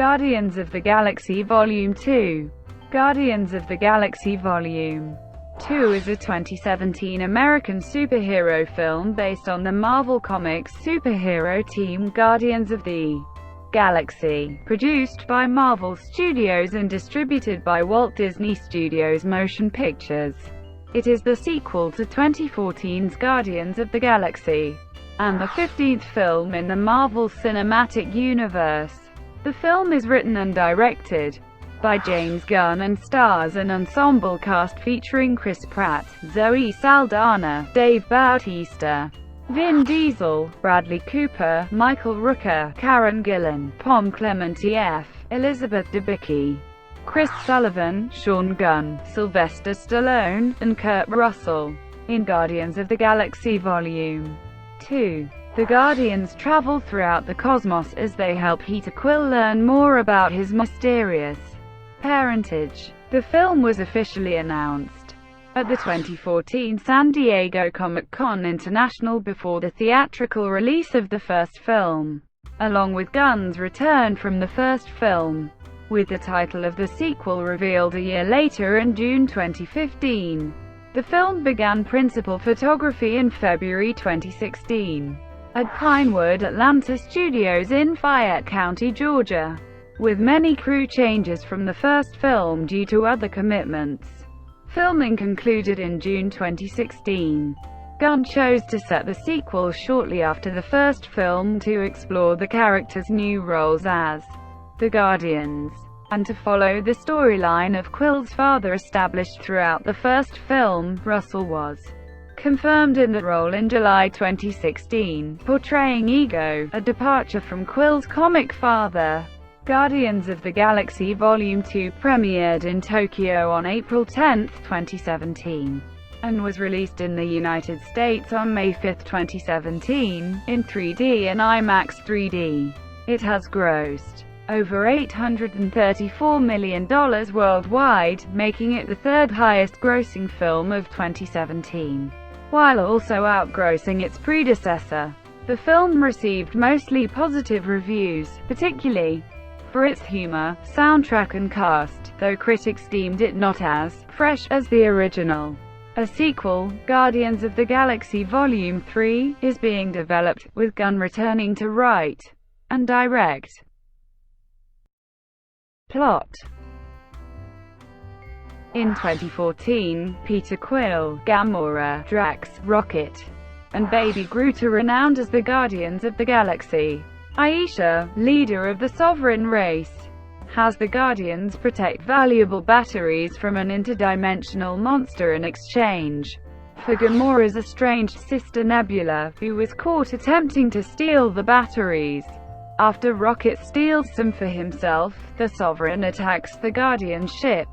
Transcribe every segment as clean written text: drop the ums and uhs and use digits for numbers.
Guardians of the Galaxy Volume 2. Guardians of the Galaxy Volume 2 is a 2017 American superhero film based on the Marvel Comics superhero team Guardians of the Galaxy, produced by Marvel Studios and distributed by Walt Disney Studios Motion Pictures. It is the sequel to 2014's Guardians of the Galaxy, and the 15th film in the Marvel Cinematic Universe. The film is written and directed by James Gunn and stars an ensemble cast featuring Chris Pratt, Zoe Saldana, Dave Bautista, Vin Diesel, Bradley Cooper, Michael Rooker, Karen Gillan, Pom Klementieff, Elizabeth Debicki, Chris Sullivan, Sean Gunn, Sylvester Stallone, and Kurt Russell. In Guardians of the Galaxy Volume 2, the Guardians travel throughout the cosmos as they help Peter Quill learn more about his mysterious parentage. The film was officially announced at the 2014 San Diego Comic-Con International before the theatrical release of the first film, along with Gunn's return from the first film, with the title of the sequel revealed a year later in June 2015. The film began principal photography in February 2016 at Pinewood Atlanta Studios in Fayette County, Georgia, with many crew changes from the first film due to other commitments. Filming concluded in June 2016. Gunn chose to set the sequel shortly after the first film to explore the characters' new roles as the Guardians, and to follow the storyline of Quill's father established throughout the first film. Russell was confirmed in the role in July 2016, portraying Ego, a departure from Quill's comic father. Guardians of the Galaxy Volume 2 premiered in Tokyo on April 10, 2017, and was released in the United States on May 5, 2017, in 3D and IMAX 3D. It has grossed over $834 million worldwide, making it the third highest-grossing film of 2017, while also outgrossing its predecessor. The film received mostly positive reviews, particularly for its humor, soundtrack and cast, though critics deemed it not as fresh as the original. A sequel, Guardians of the Galaxy Volume 3, is being developed, with Gunn returning to write and direct. Plot. In 2014, Peter Quill, Gamora, Drax, Rocket, and Baby Groot are renowned as the Guardians of the Galaxy. Aisha, leader of the Sovereign race, has the Guardians protect valuable batteries from an interdimensional monster in exchange for Gamora's estranged sister Nebula, who was caught attempting to steal the batteries. After Rocket steals some for himself, the Sovereign attacks the Guardian ship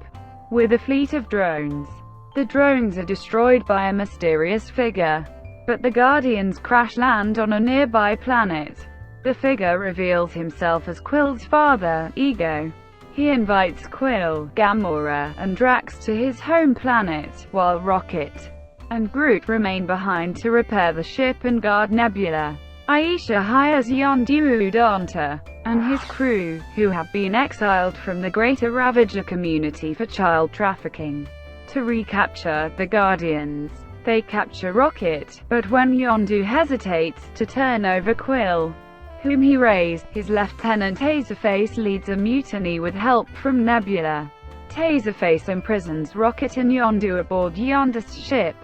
with a fleet of drones. The drones are destroyed by a mysterious figure, but the Guardians crash land on a nearby planet. The figure reveals himself as Quill's father, Ego. He invites Quill, Gamora, and Drax to his home planet, while Rocket and Groot remain behind to repair the ship and guard Nebula. Aisha hires Yondu Udonta and his crew, who have been exiled from the Greater Ravager community for child trafficking, to recapture the Guardians. They capture Rocket, but when Yondu hesitates to turn over Quill, whom he raised, his lieutenant Taserface leads a mutiny with help from Nebula. Taserface imprisons Rocket and Yondu aboard Yondu's ship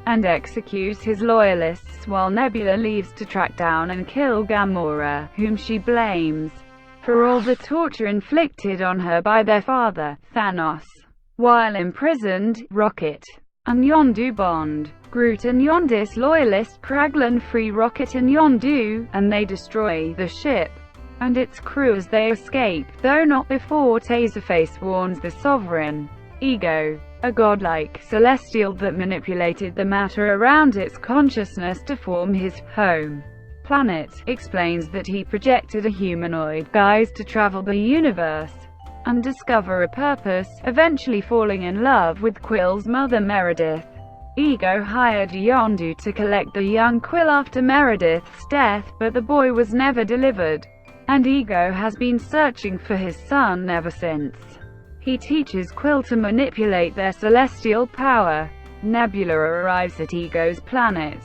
and executes his loyalists, while Nebula leaves to track down and kill Gamora, whom she blames for all the torture inflicted on her by their father, Thanos. While imprisoned, Rocket and Yondu bond. Groot and Yondu's loyalist Kraglin free Rocket and Yondu, and they destroy the ship and its crew as they escape, though not before Taserface warns the Sovereign, Ego, a godlike celestial that manipulated the matter around its consciousness to form his home planet, explains that he projected a humanoid guise to travel the universe and discover a purpose, eventually falling in love with Quill's mother Meredith. Ego hired Yondu to collect the young Quill after Meredith's death, but the boy was never delivered. and Ego has been searching for his son ever since. He teaches Quill to manipulate their celestial power. Nebula arrives at Ego's planet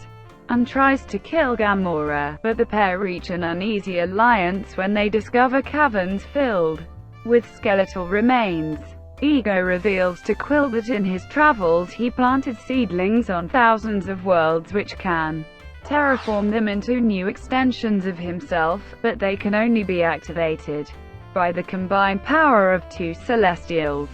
and tries to kill Gamora, but the pair reach an uneasy alliance when they discover caverns filled with skeletal remains. Ego reveals to Quill that in his travels he planted seedlings on thousands of worlds which can terraform them into new extensions of himself, but they can only be activated by the combined power of two Celestials.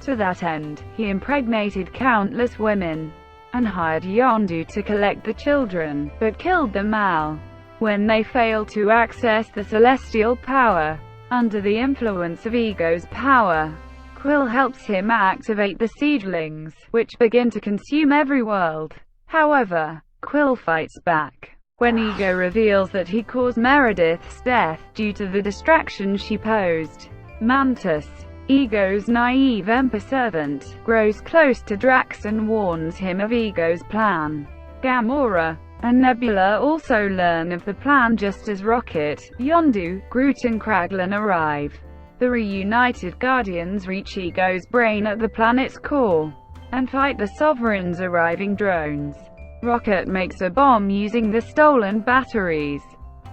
To that end, he impregnated countless women and hired Yondu to collect the children, but killed them all when they failed to access the celestial power. Under the influence of Ego's power, Quill helps him activate the seedlings, which begin to consume every world. However, Quill fights back when Ego reveals that he caused Meredith's death due to the distraction she posed. Mantis, Ego's naive Emperor servant, grows close to Drax and warns him of Ego's plan. Gamora and Nebula also learn of the plan just as Rocket, Yondu, Groot and Kraglin arrive. The reunited Guardians reach Ego's brain at the planet's core and fight the Sovereign's arriving drones. Rocket makes a bomb using the stolen batteries,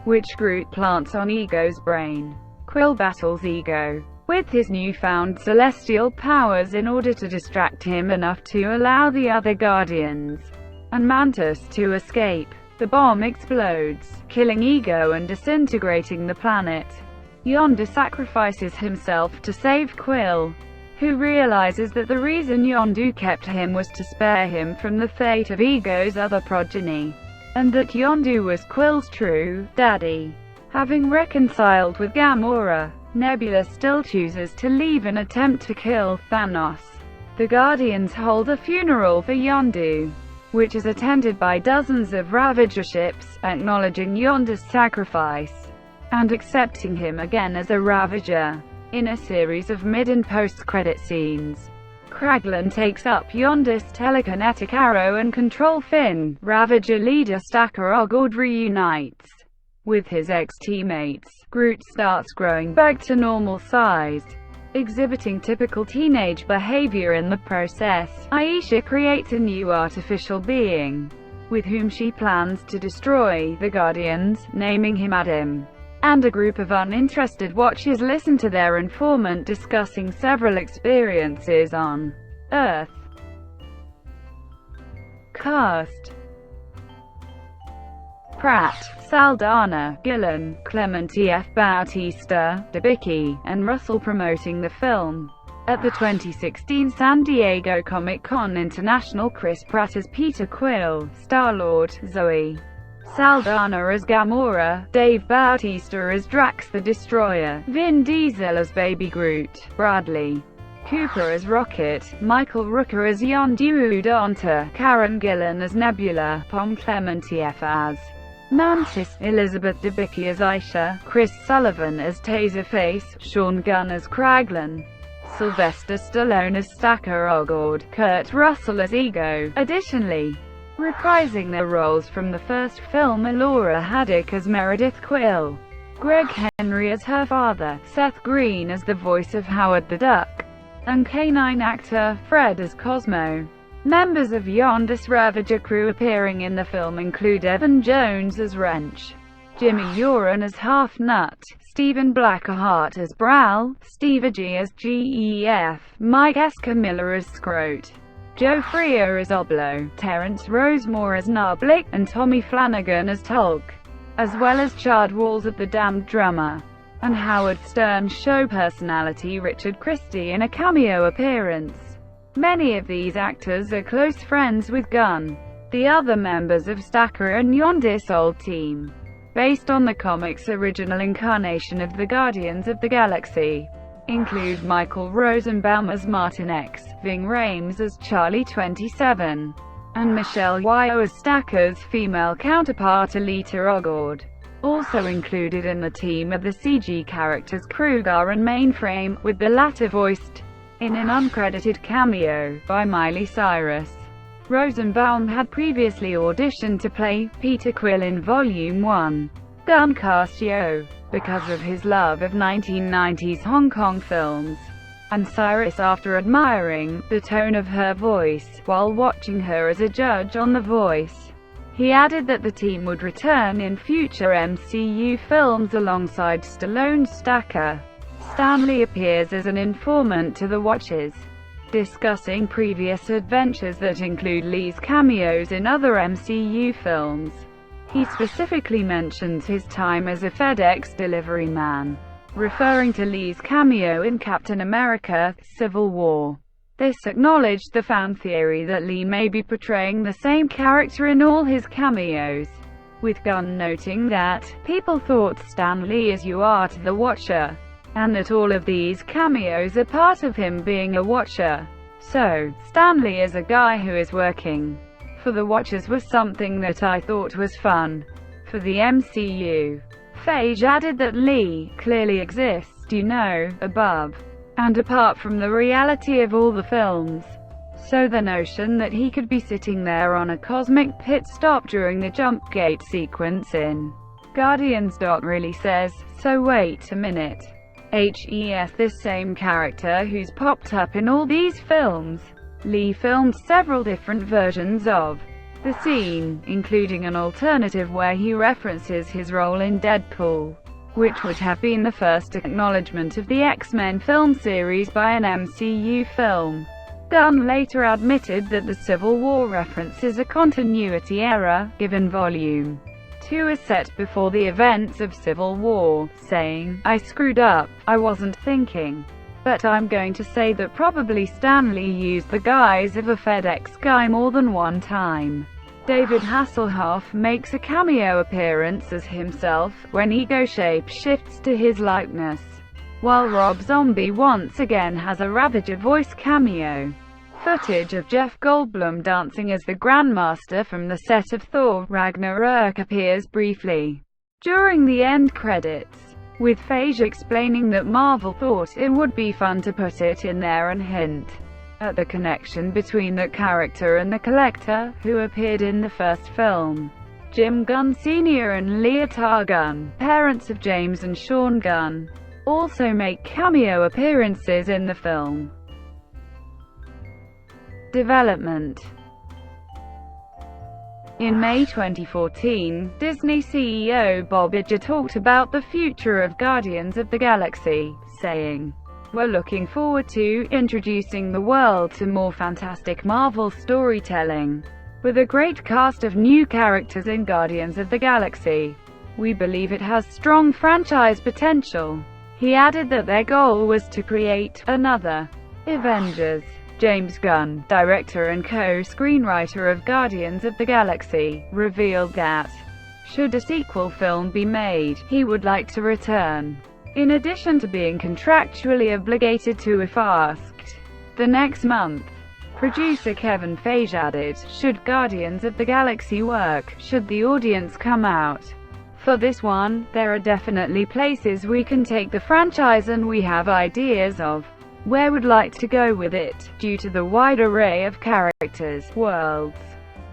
which Groot plants on Ego's brain. Quill battles Ego with his newfound celestial powers in order to distract him enough to allow the other Guardians and Mantis to escape. The bomb explodes, killing Ego and disintegrating the planet. Yondu sacrifices himself to save Quill, who realizes that the reason Yondu kept him was to spare him from the fate of Ego's other progeny, and that Yondu was Quill's true daddy. Having reconciled with Gamora, Nebula still chooses to leave and attempt to kill Thanos. The Guardians hold a funeral for Yondu, which is attended by dozens of Ravager ships, acknowledging Yondu's sacrifice and accepting him again as a Ravager. In a series of mid- and post-credit scenes, Kraglin takes up Yondu's telekinetic arrow and Control Finn. Ravager leader Stacker Ogord reunites with his ex-teammates. Groot starts growing back to normal size, exhibiting typical teenage behavior in the process. Aisha creates a new artificial being, with whom she plans to destroy the Guardians, naming him Adam. And a group of uninterested watchers listen to their informant discussing several experiences on Earth. Cast: Pratt, Saldana, Gillan, Klementieff, Bautista, Debicki, and Russell promoting the film. At the 2016 San Diego Comic-Con International, Chris Pratt as Peter Quill, Star-Lord, Zoe Saldana as Gamora, Dave Bautista as Drax the Destroyer, Vin Diesel as Baby Groot, Bradley Cooper as Rocket, Michael Rooker as Yondu Udonta, Karen Gillan as Nebula, Pom Klementieff as Mantis, Elizabeth Debicki as Aisha, Chris Sullivan as Taserface, Sean Gunn as Kraglin, Sylvester Stallone as Stacker Ogord, Kurt Russell as Ego. Additionally, reprising their roles from the first film are Laura Haddock as Meredith Quill, Greg Henry as her father, Seth Green as the voice of Howard the Duck, and canine actor Fred as Cosmo. Members of Yondu's Ravager crew appearing in the film include Evan Jones as Wrench, Jimmy Uran as Half-Nut, Stephen Blackheart as Browl, Steve Agee as GEF, Mike Escamilla as Scroat, Joe Freer as Oblo, Terrence Rosemore as Narblik, and Tommy Flanagan as Tulk, as well as Chad Walls as the Damned Drummer, and Howard Stern's show personality Richard Christie in a cameo appearance. Many of these actors are close friends with Gunn. The other members of Stacker and Yondu's old team, based on the comic's original incarnation of the Guardians of the Galaxy, include Michael Rosenbaum as Martin X, Ving Rhames as Charlie 27, and Michelle Yeoh as Stacker's female counterpart Alita Ogord. Also included in the team are the CG characters Krugar and Mainframe, with the latter voiced in an uncredited cameo by Miley Cyrus. Rosenbaum had previously auditioned to play Peter Quill in Volume 1. Gunn cast Yeoh because of his love of 1990s Hong Kong films, and Cyrus after admiring the tone of her voice while watching her as a judge on The Voice. He added that the team would return in future MCU films alongside Stallone's stacker. Stan Lee appears as an informant to the Watchers, discussing previous adventures that include Lee's cameos in other MCU films. He specifically mentions his time as a FedEx delivery man, referring to Lee's cameo in Captain America: Civil War. This acknowledged the fan theory that Lee may be portraying the same character in all his cameos, with Gunn noting that, "People thought Stan Lee as you are to the Watcher, and that all of these cameos are part of him being a Watcher. So, Stan Lee as a guy who is working for the Watchers was something that I thought was fun for the MCU." Feige added that Lee clearly exists, above and apart from the reality of all the films. So the notion that he could be sitting there on a cosmic pit stop during the jump gate sequence in Guardians really says, "So wait a minute. This same character who's popped up in all these films." Lee filmed several different versions of the scene, including an alternative where he references his role in Deadpool, which would have been the first acknowledgement of the X-Men film series by an MCU film. Gunn later admitted that the Civil War reference is a continuity error, given Volume 2 is set before the events of Civil War, saying, "I screwed up, I wasn't thinking. But I'm going to say that probably Stan Lee used the guise of a FedEx guy more than one time." David Hasselhoff makes a cameo appearance as himself, when Ego shape-shifts to his likeness, while Rob Zombie once again has a Ravager voice cameo. Footage of Jeff Goldblum dancing as the Grandmaster from the set of Thor: Ragnarok appears briefly during the end credits, with Feige explaining that Marvel thought it would be fun to put it in there and hint at the connection between that character and the Collector, who appeared in the first film. Jim Gunn Sr. and Leotard Gunn, parents of James and Sean Gunn, also make cameo appearances in the film. Development. In May 2014, Disney CEO Bob Iger talked about the future of Guardians of the Galaxy, saying, "We're looking forward to introducing the world to more fantastic Marvel storytelling. With a great cast of new characters in Guardians of the Galaxy, we believe it has strong franchise potential." He added that their goal was to create another Avengers. James Gunn, director and co-screenwriter of Guardians of the Galaxy, revealed that, should a sequel film be made, he would like to return. In addition to being contractually obligated to if asked. The next month, producer Kevin Feige added, "Should Guardians of the Galaxy work, should the audience come out for this one, there are definitely places we can take the franchise and we have ideas of where we'd like to go with it, due to the wide array of characters, worlds,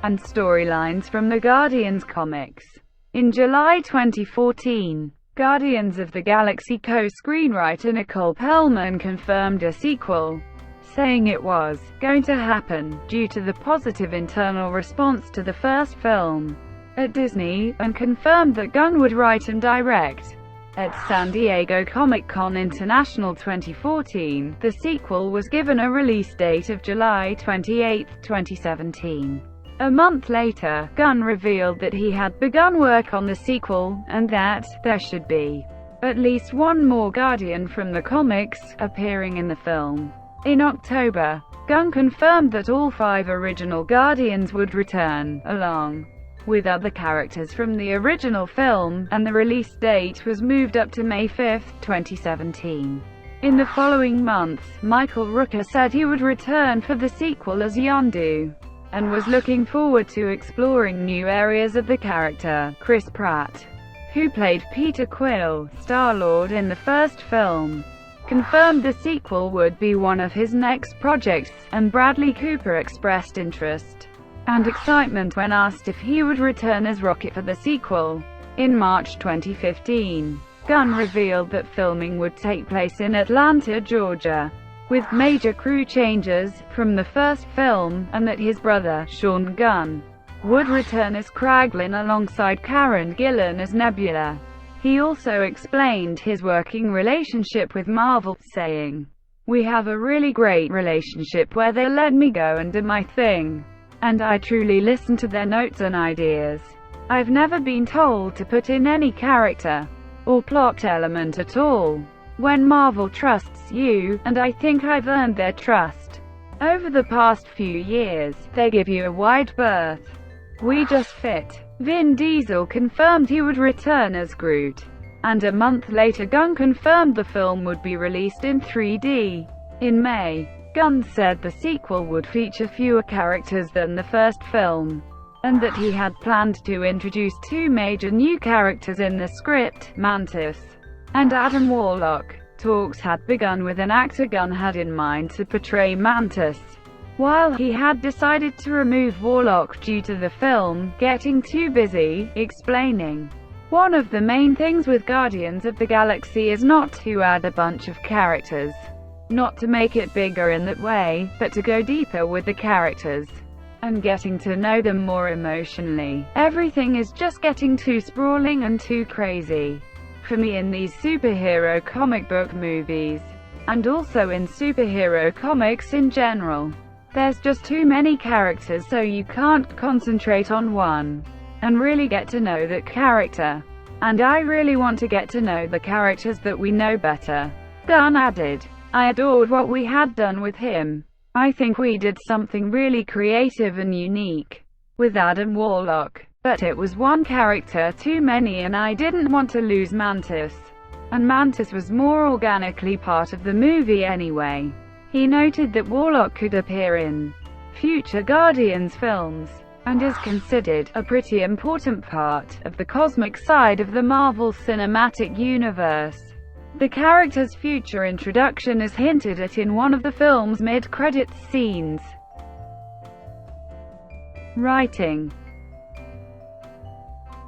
and storylines from the Guardians comics." In July 2014, Guardians of the Galaxy co-screenwriter Nicole Perlman confirmed a sequel, saying it was going to happen, due to the positive internal response to the first film at Disney, and confirmed that Gunn would write and direct. At San Diego Comic-Con International 2014, the sequel was given a release date of July 28, 2017. A month later, Gunn revealed that he had begun work on the sequel, and that there should be at least one more Guardian from the comics appearing in the film. In October, Gunn confirmed that all 5 original Guardians would return, along with other characters from the original film, and the release date was moved up to May 5, 2017. In the following month, Michael Rooker said he would return for the sequel as Yondu, and was looking forward to exploring new areas of the character. Chris Pratt, who played Peter Quill, Star-Lord in the first film, confirmed the sequel would be one of his next projects, and Bradley Cooper expressed interest and excitement when asked if he would return as Rocket for the sequel. In March 2015, Gunn revealed that filming would take place in Atlanta, Georgia, with major crew changes from the first film, and that his brother, Sean Gunn, would return as Kraglin alongside Karen Gillan as Nebula. He also explained his working relationship with Marvel, saying, "We have a really great relationship where they let me go and do my thing, and I truly listen to their notes and ideas. I've never been told to put in any character or plot element at all. When Marvel trusts you, and I think I've earned their trust over the past few years, they give you a wide berth. We just fit." Vin Diesel confirmed he would return as Groot, and a month later Gunn confirmed the film would be released in 3D. In May, Gunn said the sequel would feature fewer characters than the first film, and that he had planned to introduce two major new characters in the script, Mantis and Adam Warlock. Talks had begun with an actor Gunn had in mind to portray Mantis, while he had decided to remove Warlock due to the film getting too busy, explaining, "One of the main things with Guardians of the Galaxy is not to add a bunch of characters, not to make it bigger in that way, but to go deeper with the characters and getting to know them more emotionally. Everything is just getting too sprawling and too crazy for me in these superhero comic book movies, and also in superhero comics in general. There's just too many characters, so you can't concentrate on one and really get to know that character. And I really want to get to know the characters that we know better." Gunn added, "I adored what we had done with him. I think we did something really creative and unique with Adam Warlock, but it was one character too many and I didn't want to lose Mantis. And Mantis was more organically part of the movie anyway." He noted that Warlock could appear in future Guardians films, and is considered a pretty important part of the cosmic side of the Marvel Cinematic Universe. The character's future introduction is hinted at in one of the film's mid-credits scenes. Writing.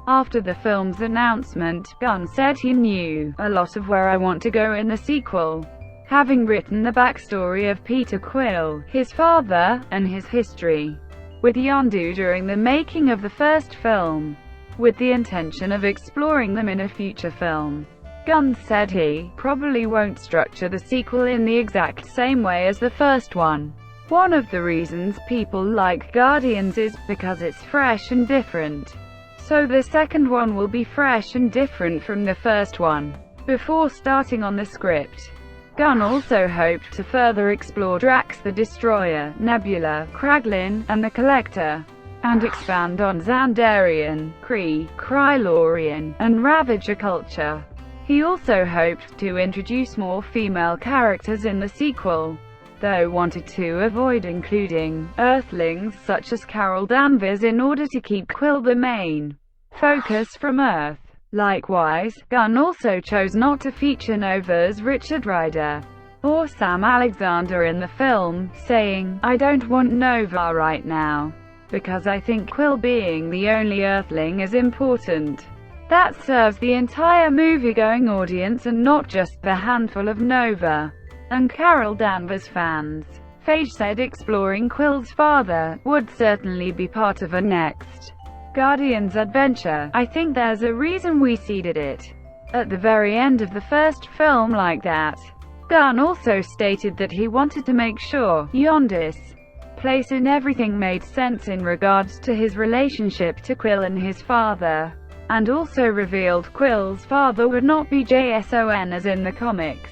After the film's announcement, Gunn said he knew a lot of where I want to go in the sequel, having written the backstory of Peter Quill, his father, and his history with Yondu during the making of the first film, with the intention of exploring them in a future film. Gunn said he probably won't structure the sequel in the exact same way as the first one. "One of the reasons people like Guardians is because it's fresh and different. So the second one will be fresh and different from the first one." Before starting on the script, Gunn also hoped to further explore Drax the Destroyer, Nebula, Kraglin, and the Collector, and expand on Xandarian, Kree, Krylorian, and Ravager culture. He also hoped to introduce more female characters in the sequel, though wanted to avoid including Earthlings such as Carol Danvers in order to keep Quill the main focus from Earth. Likewise, Gunn also chose not to feature Nova's Richard Rider or Sam Alexander in the film, saying, "I don't want Nova right now, because I think Quill being the only Earthling is important. That serves the entire movie-going audience and not just the handful of Nova and Carol Danvers fans." Feige said exploring Quill's father would certainly be part of a next Guardians adventure. "I think there's a reason we seeded it at the very end of the first film like that." Gunn also stated that he wanted to make sure Yondu's place in everything made sense in regards to his relationship to Quill and his father, and also revealed Quill's father would not be Jason as in the comics.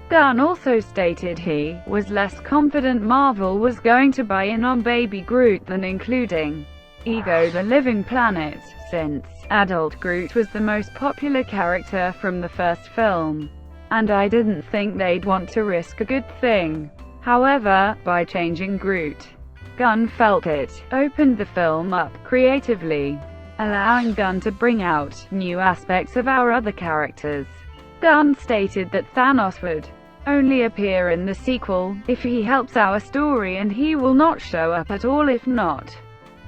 Gunn also stated he was less confident Marvel was going to buy in on Baby Groot than including Ego the Living Planet, since adult Groot was the most popular character from the first film, and I didn't think they'd want to risk a good thing. However, by changing Groot, Gunn felt it opened the film up creatively, allowing Gunn to bring out new aspects of our other characters. Gunn stated that Thanos would only appear in the sequel if he helps our story, and he will not show up at all if not.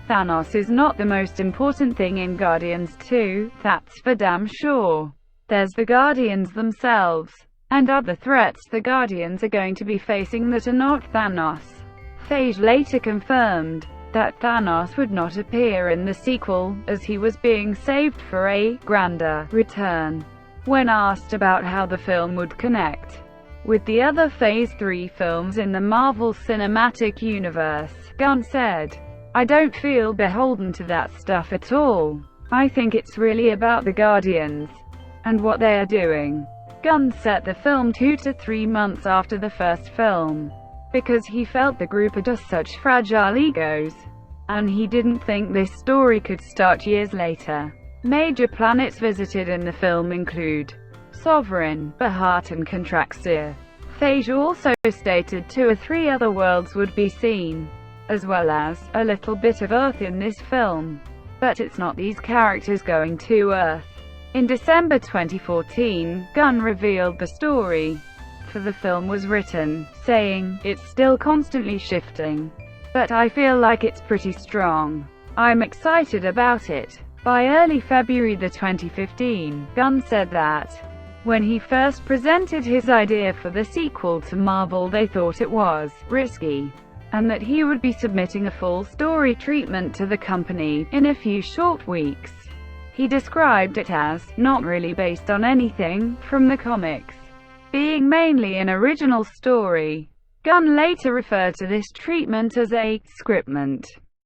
Thanos is not the most important thing in Guardians 2, that's for damn sure. There's the Guardians themselves, and other threats the Guardians are going to be facing that are not Thanos. Feige later confirmed that Thanos would not appear in the sequel, as he was being saved for a grander return. When asked about how the film would connect with the other Phase 3 films in the Marvel Cinematic Universe, Gunn said, "I don't feel beholden to that stuff at all. I think it's really about the Guardians and what they are doing." Gunn set the film 2 to 3 months after the first film, because he felt the group had just such fragile egos, and he didn't think this story could start years later. Major planets visited in the film include Sovereign, Bahat and Contraxia. Feige also stated 2 or 3 other worlds would be seen, as well as a little bit of Earth in this film. But it's not these characters going to Earth. In December 2014, Gunn revealed the story for the film was written, saying, "It's still constantly shifting, but I feel like it's pretty strong. I'm excited about it." By early February 2015, Gunn said that when he first presented his idea for the sequel to Marvel, they thought it was risky, and that he would be submitting a full story treatment to the company in a few short weeks. He described it as not really based on anything from the comics, being mainly an original story. Gunn later referred to this treatment as a scriptment,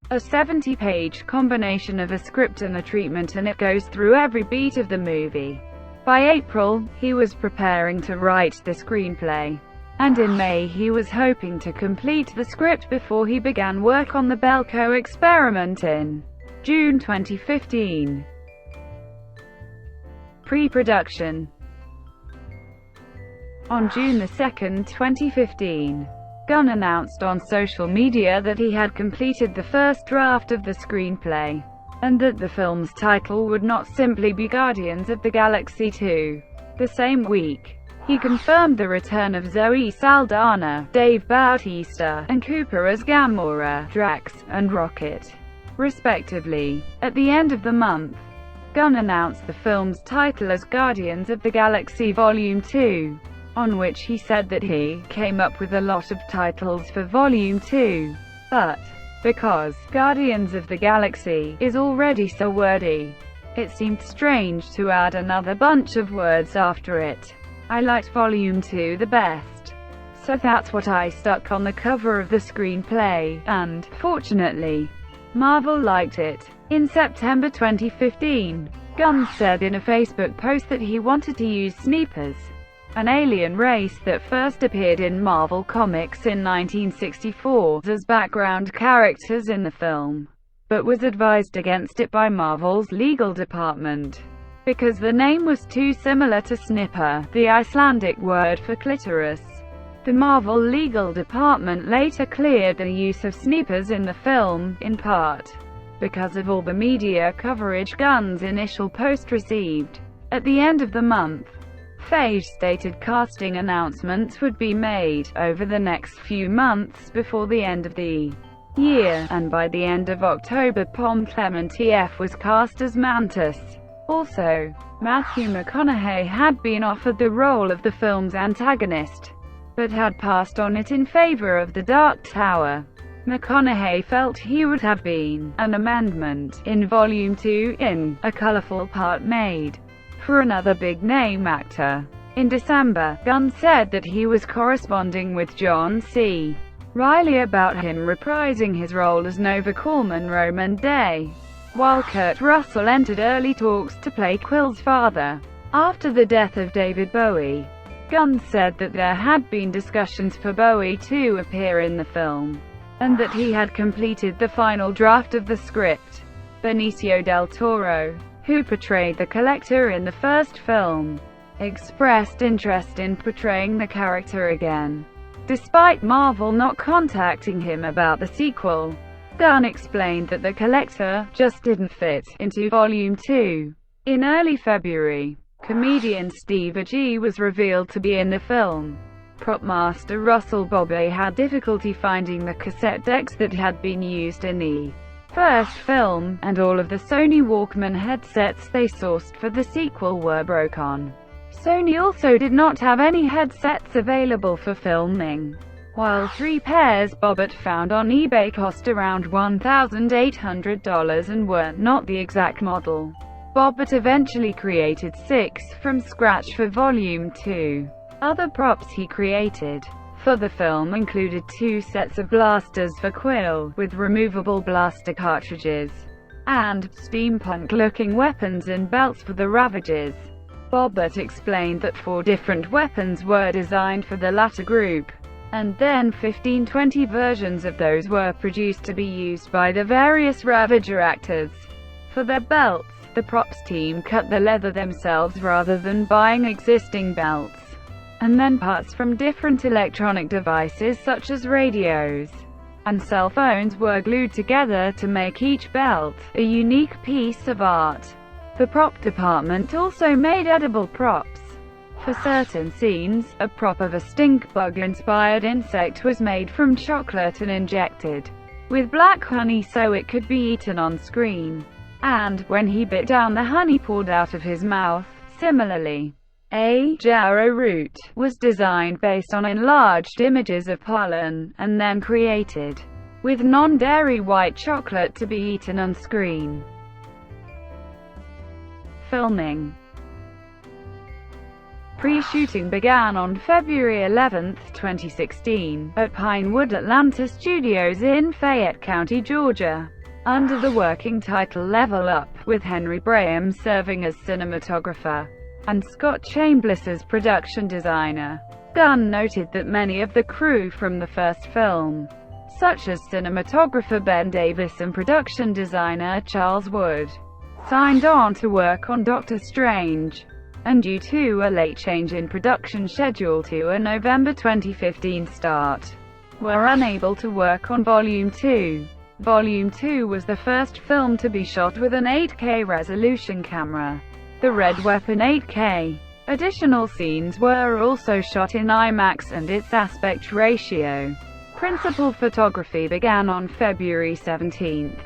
a 70-page combination of a script and a treatment, and it goes through every beat of the movie. By April, he was preparing to write the screenplay, and in May he was hoping to complete the script before he began work on the Belko experiment in June 2015. Pre-production. On June 2, 2015, Gunn announced on social media that he had completed the first draft of the screenplay, and that the film's title would not simply be Guardians of the Galaxy 2. The same week, he confirmed the return of Zoe Saldana, Dave Bautista, and Cooper as Gamora, Drax, and Rocket, respectively. At the end of the month, Gunn announced the film's title as Guardians of the Galaxy Volume 2, on which he said that he came up with a lot of titles for Volume 2, but because Guardians of the Galaxy is already so wordy, it seemed strange to add another bunch of words after it. I liked Volume 2 the best, so that's what I stuck on the cover of the screenplay, and, fortunately, Marvel liked it. In September 2015, Gunn said in a Facebook post that he wanted to use Sneepers, an alien race that first appeared in Marvel Comics in 1964, as background characters in the film, but was advised against it by Marvel's legal department, because the name was too similar to snipper, the Icelandic word for clitoris. The Marvel legal department later cleared the use of Sneepers in the film, in part because of all the media coverage Gunn's initial post received. At the end of the month, Feige stated casting announcements would be made over the next few months before the end of the year, and by the end of October Pom Klementieff was cast as Mantis. Also, Matthew McConaughey had been offered the role of the film's antagonist, but had passed on it in favor of The Dark Tower. McConaughey felt he would have been an amendment in Volume 2, in a colorful part made for another big-name actor. In December, Gunn said that he was corresponding with John C. Reilly about him reprising his role as Nova Corps Roman Day, while Kurt Russell entered early talks to play Quill's father. After the death of David Bowie, Gunn said that there had been discussions for Bowie to appear in the film, and that he had completed the final draft of the script. Benicio del Toro, who portrayed the Collector in the first film, expressed interest in portraying the character again, despite Marvel not contacting him about the sequel. Gunn explained that the Collector just didn't fit into Volume 2. In early February, comedian Steve Agee was revealed to be in the film. Prop master Russell Bobby had difficulty finding the cassette decks that had been used in the first film, and all of the Sony Walkman headsets they sourced for the sequel were broken. Sony also did not have any headsets available for filming, while 3 pairs Bobbitt found on eBay cost around $1,800 and were not the exact model. Bobbitt eventually created 6 from scratch for Volume 2. Other props he created for the film included 2 sets of blasters for Quill, with removable blaster cartridges, and steampunk-looking weapons and belts for the Ravagers. Bobbitt explained that 4 different weapons were designed for the latter group, and then 15-20 versions of those were produced to be used by the various Ravager actors. For their belts, the props team cut the leather themselves rather than buying existing belts, and then parts from different electronic devices such as radios and cell phones were glued together to make each belt a unique piece of art. The prop department also made edible props. For certain scenes, a prop of a stink bug-inspired insect was made from chocolate and injected with black honey so it could be eaten on screen, and, when he bit down, the honey poured out of his mouth. Similarly, a jarrow root was designed based on enlarged images of pollen, and then created with non-dairy white chocolate to be eaten on screen. Filming. Pre-shooting began on February 11, 2016, at Pinewood Atlanta Studios in Fayette County, Georgia, under the working title Level Up, with Henry Braham serving as cinematographer and Scott Chambliss as production designer. Gunn noted that many of the crew from the first film, such as cinematographer Ben Davis and production designer Charles Wood, signed on to work on Doctor Strange, and due to a late change in production schedule to a November 2015 start, were unable to work on Volume 2. Volume 2 was the first film to be shot with an 8K resolution camera, the Red Weapon 8K. Additional scenes were also shot in IMAX and its aspect ratio. Principal photography began on February 17,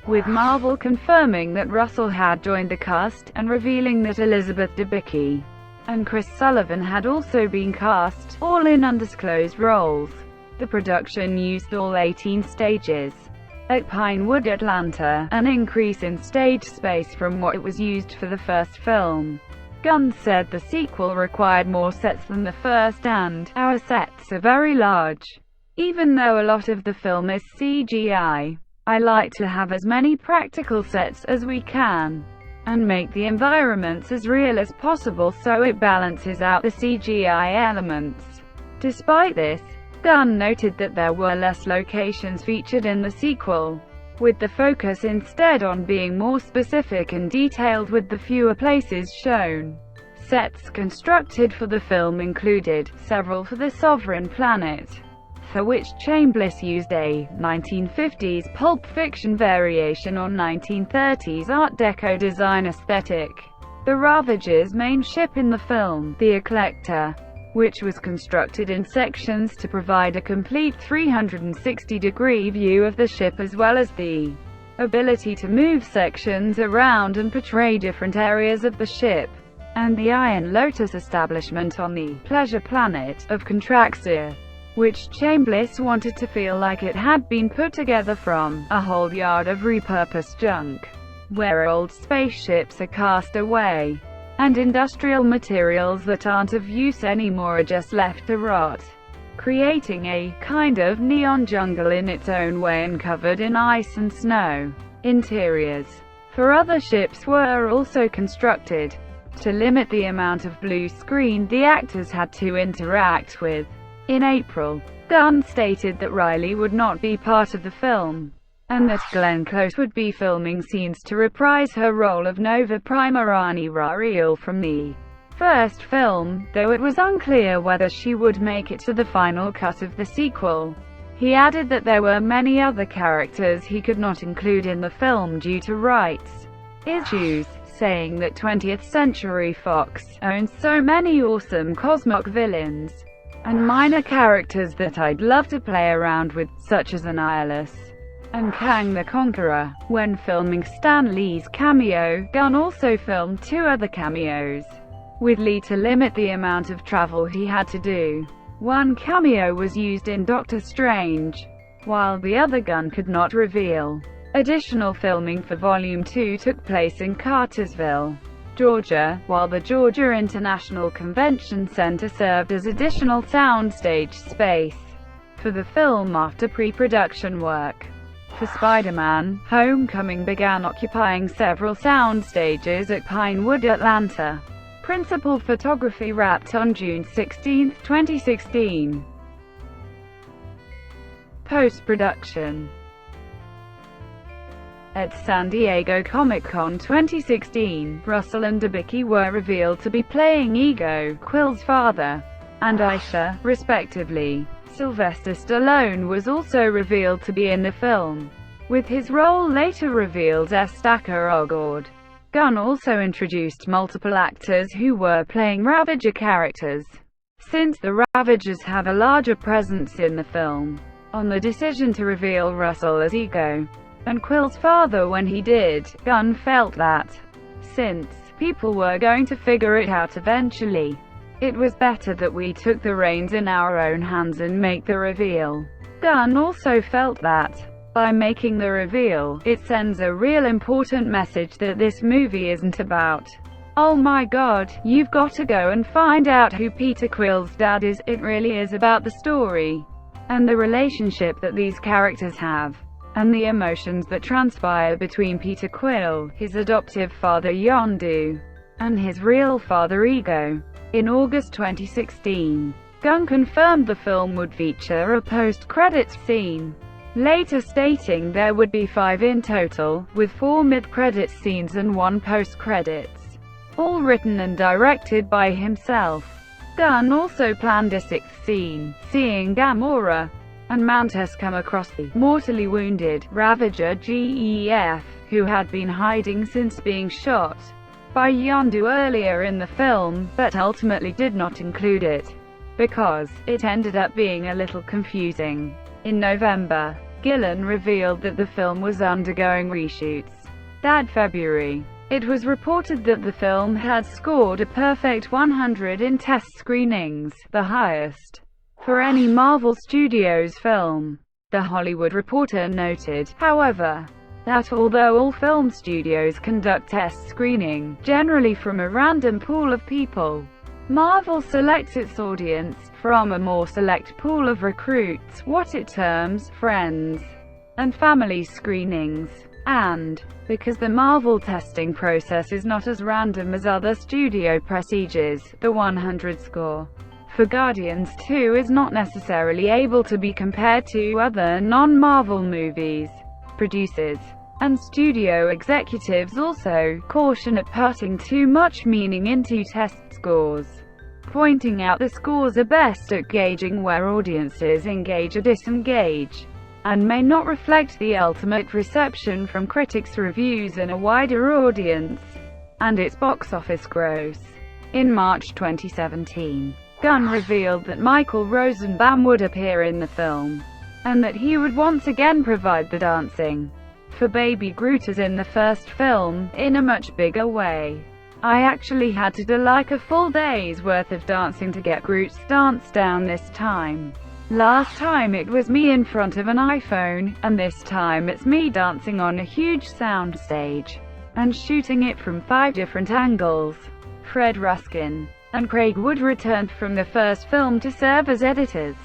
with Marvel confirming that Russell had joined the cast, and revealing that Elizabeth Debicki and Chris Sullivan had also been cast, all in undisclosed roles. The production used all 18 stages at Pinewood, Atlanta, an increase in stage space from what it was used for the first film. Gunn said the sequel required more sets than the first, and our sets are very large. Even though a lot of the film is CGI, I like to have as many practical sets as we can, and make the environments as real as possible so it balances out the CGI elements. Despite this, Gunn noted that there were less locations featured in the sequel, with the focus instead on being more specific and detailed with the fewer places shown. Sets constructed for the film included several for the Sovereign Planet, for which Chambliss used a 1950s Pulp Fiction variation on 1930s Art Deco design aesthetic. The Ravager's main ship in the film, the Eclector, which was constructed in sections to provide a complete 360-degree view of the ship as well as the ability to move sections around and portray different areas of the ship, and the Iron Lotus establishment on the Pleasure Planet of Contraxia, which Chambliss wanted to feel like it had been put together from a whole yard of repurposed junk, where old spaceships are cast away, and industrial materials that aren't of use anymore are just left to rot, creating a kind of neon jungle in its own way and covered in ice and snow. Interiors for other ships were also constructed to limit the amount of blue screen the actors had to interact with. In April, Gunn stated that Riley would not be part of the film, and that Glenn Close would be filming scenes to reprise her role of Nova Primarani Rariel from the first film, though it was unclear whether she would make it to the final cut of the sequel. He added that there were many other characters he could not include in the film due to rights issues, saying that 20th Century Fox owns so many awesome cosmic villains and minor characters that I'd love to play around with, such as Annihilus. and Kang the Conqueror. When filming Stan Lee's cameo, Gunn also filmed 2 other cameos, with Lee to limit the amount of travel he had to do. One cameo was used in Doctor Strange, while the other Gunn could not reveal. Additional filming for Volume 2 took place in Cartersville, Georgia, while the Georgia International Convention Center served as additional soundstage space for the film after pre-production work for Spider-Man: Homecoming began occupying several sound stages at Pinewood, Atlanta. Principal photography wrapped on June 16, 2016. Post-production. At San Diego Comic-Con 2016, Russell and Debicki were revealed to be playing Ego, Quill's father, and Aisha, respectively. Sylvester Stallone was also revealed to be in the film, with his role later revealed as Stacker Ogord. Gunn also introduced multiple actors who were playing Ravager characters, since the Ravagers have a larger presence in the film. On the decision to reveal Russell as Ego and Quill's father when he did, Gunn felt that, since people were going to figure it out eventually, it was better that we took the reins in our own hands and make the reveal. Gunn also felt that, by making the reveal, it sends a real important message that this movie isn't about, "Oh my god, you've got to go and find out who Peter Quill's dad is." It really is about the story, and the relationship that these characters have, and the emotions that transpire between Peter Quill, his adoptive father Yondu, and his real father Ego. In August 2016, Gunn confirmed the film would feature a post-credits scene, later stating there would be 5 in total, with 4 mid-credits scenes and 1 post-credits, all written and directed by himself. Gunn also planned a 6th scene, seeing Gamora and Mantis come across the mortally wounded Ravager GEF, who had been hiding since being shot by Yondu earlier in the film, but ultimately did not include it, because it ended up being a little confusing. In November, Gillan revealed that the film was undergoing reshoots. That February, it was reported that the film had scored a perfect 100 in test screenings, the highest for any Marvel Studios film. The Hollywood Reporter noted, however, that although all film studios conduct test screening, generally from a random pool of people, Marvel selects its audience from a more select pool of recruits, what it terms friends and family screenings. And, because the Marvel testing process is not as random as other studio procedures, the 100 score for Guardians 2 is not necessarily able to be compared to other non-Marvel movies. Producers and studio executives also caution at putting too much meaning into test scores, pointing out the scores are best at gauging where audiences engage or disengage, and may not reflect the ultimate reception from critics' reviews and a wider audience, and its box office gross. In March 2017, Gunn revealed that Michael Rosenbaum would appear in the film, and that he would once again provide the dancing for Baby Groot as in the first film, in a much bigger way. "I actually had to do like a full day's worth of dancing to get Groot's dance down this time. Last time it was me in front of an iPhone, and this time it's me dancing on a huge sound stage and shooting it from 5 different angles." Fred Ruskin and Craig Wood returned from the first film to serve as editors.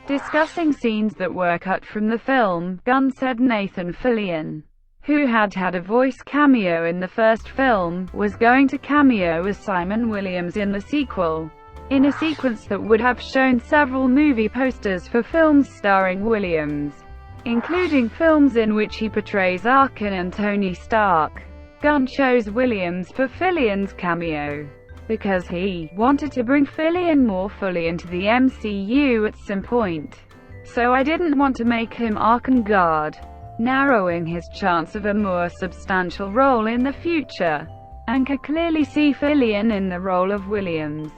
Discussing scenes that were cut from the film, Gunn said Nathan Fillion, who had had a voice cameo in the first film, was going to cameo as Simon Williams in the sequel, in a sequence that would have shown several movie posters for films starring Williams, including films in which he portrays Arkin and Tony Stark. Gunn chose Williams for Fillion's cameo because he wanted to bring Fillion more fully into the MCU at some point. "So I didn't want to make him Arkin Guard, narrowing his chance of a more substantial role in the future, and could clearly see Fillion in the role of Williams."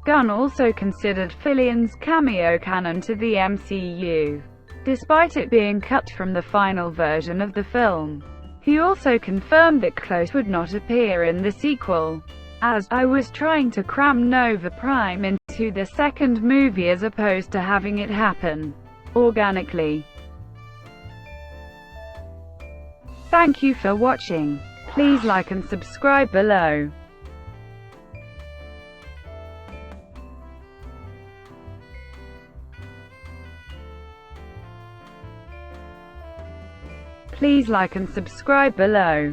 Gunn also considered Fillion's cameo canon to the MCU. despite it being cut from the final version of the film. He also confirmed that Close would not appear in the sequel, as I was trying to cram Nova Prime into the second movie as opposed to having it happen organically. Thank you for watching. Please like and subscribe below. Please like and subscribe below.